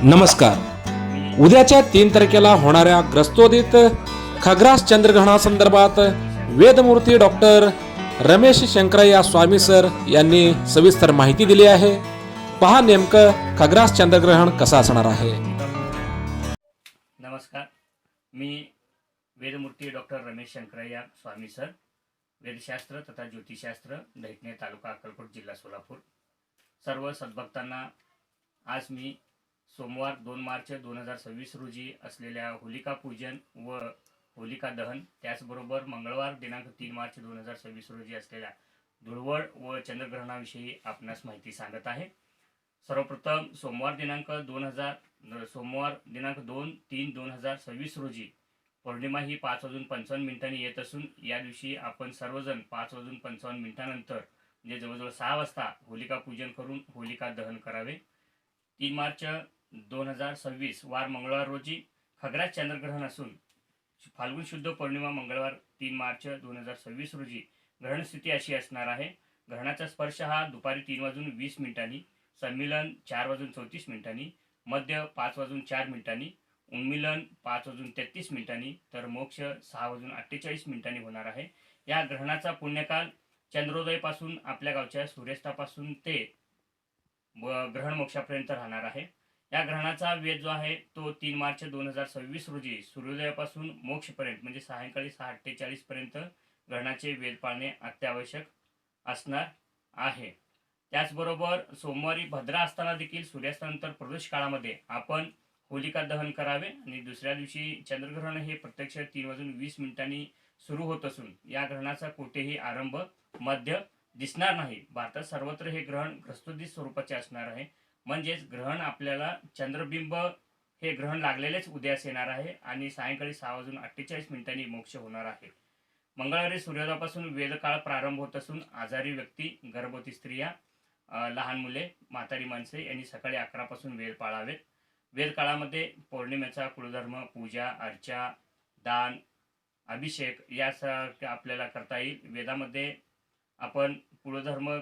नमस्कार. उद्याच्या 3 तारखेला होणाऱ्या ग्रस्तोदित खग्रास चंद्रग्रहणासंदर्भात वेदमूर्ती डॉक्टर रमेश शंकरय्या स्वामी सर यांनी सविस्तर माहिती दिली आहे. पहा नेमकं खग्रास चंद्रग्रहण कसं असणार आहे. नमस्कार. मी वेदमूर्ती डॉक्टर रमेश शंकरय्या स्वामी सर, वेदशास्त्र तथा ज्योतिषशास्त्र, दैठणे तालुका अक्कलकोट, जिल्हा सोलापूर. सर्व सद्भक्तांना आज मी सोमवार 2 मार्च 2026 रोजी असलेल्या होलिका पूजन व होलिका दहन, त्याचबरोबर मंगळवार दिनांक 3 मार्च 2026 रोजी असलेल्या धुळवड व चंद्रग्रहणाविषयी आपणास माहिती सांगत आहे. सर्वप्रथम सोमवार दिनांक 2/3/2026 रोजी पौर्णिमा ही 5:55 येत असून या दिवशी आपण सर्वजण 5:55 म्हणजे जवळजवळ 6 वाजता होलिका पूजन करून होलिका दहन करावे. 3 मार्च 2026 वार मंगळवार रोजी खग्रास चंद्रग्रहण असून फाल्गुन शुद्ध पौर्णिमा मंगळवार 3 मार्च 2026 रोजी ग्रहण स्थिती अशी असणार आहे. ग्रहणाचा स्पर्श हा दुपारी 3:20, संमिलन 4:34, मध्य 5:04, उन्मिलन 5:33, तर मोक्ष 6:48 होणार आहे. या ग्रहणाचा पुण्यकाल चंद्रोदयपासून आपल्या गावच्या सूर्यास्तापासून ते ग्रहण मोक्षापर्यंत राहणार आहे. या ग्रहणाचा वेध जो आहे तो 3 मार्च 2026 रोजी सूर्योदयापासून मोक्षपर्यंत म्हणजे सायंकाळी 6:48 पर्यंत ग्रहणाचे वेध पाळणे अत्यावश्यक असणार आहे. त्याचबरोबर सोमवारी भद्रा असताना देखील सूर्यास्तानंतर प्रदोष काळामध्ये आपण होलिका दहन करावे आणि दुसऱ्या दिवशी चंद्रग्रहण हे प्रत्यक्ष 3:20 सुरू होत असून या ग्रहणाचा कुठेही आरंभ मध्य दिसणार नाही. भारतात सर्वत्र हे ग्रहण ग्रस्तोदित स्वरूपाचे असणार आहे. म्हणजेच ग्रहण आपल्याला चंद्रबिंब हे ग्रहण लागलेलेच उदयास येणार आहे आणि सायंकाळी 6:48 मोक्ष होणार आहे. मंगळवारी सूर्योदयापासून वेदकाळ प्रारंभ होत असून आजारी व्यक्ती, गर्भवती स्त्रिया, लहान मुले, म्हातारी माणसे यांनी सकाळी 11 पासून वेद पाळावेत. वेद काळामध्ये पौर्णिमेचा कुळधर्म, पूजा, अर्चा, दान, अभिषेक यासारख्या आपल्याला करता येईल. वेदामध्ये आपण कुळधर्म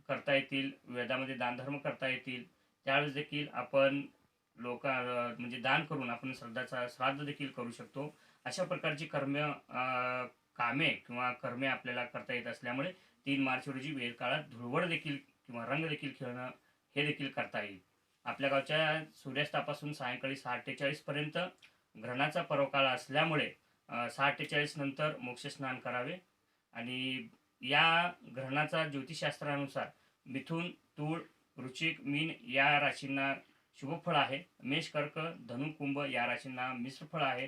करता येतील, वेदामध्ये दानधर्म करता येतील. त्यावेळेस देखील आपण म्हणजे दान करून आपण श्राद्ध देखील करू शकतो. अशा प्रकारची कामे किंवा कर्मे आपल्याला करता येत असल्यामुळे 3 मार्च रोजी वेद काळात धुळवड देखील किंवा रंग देखील खेळणं हे देखील करता येईल. आपल्या गावच्या सूर्यास्तापासून सायंकाळी 6:48 पर्यंत ग्रहणाचा पर्वकाळ असल्यामुळे 6:48 नंतर मोक्षस्नान करावे. आणि या ग्रहणाचा ज्योतिषशास्त्रानुसार मिथुन, तूळ, वृश्चिक, मीन या राशींना शुभफळ आहे. मेष, कर्क, धनु, कुंभ या राशींना मिश्र फळ आहे.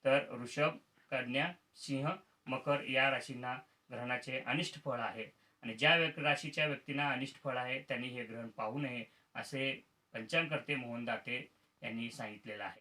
तर वृषभ, कन्या, सिंह, मकर या राशींना ग्रहणाचे अनिष्ट फळ आहे. आणि ज्या राशीच्या व्यक्तींना अनिष्ट फळ आहे त्यांनी हे ग्रहण पाहू नये असे पंचांगकर्ते मोहन दाते यांनी सांगितलेलं आहे.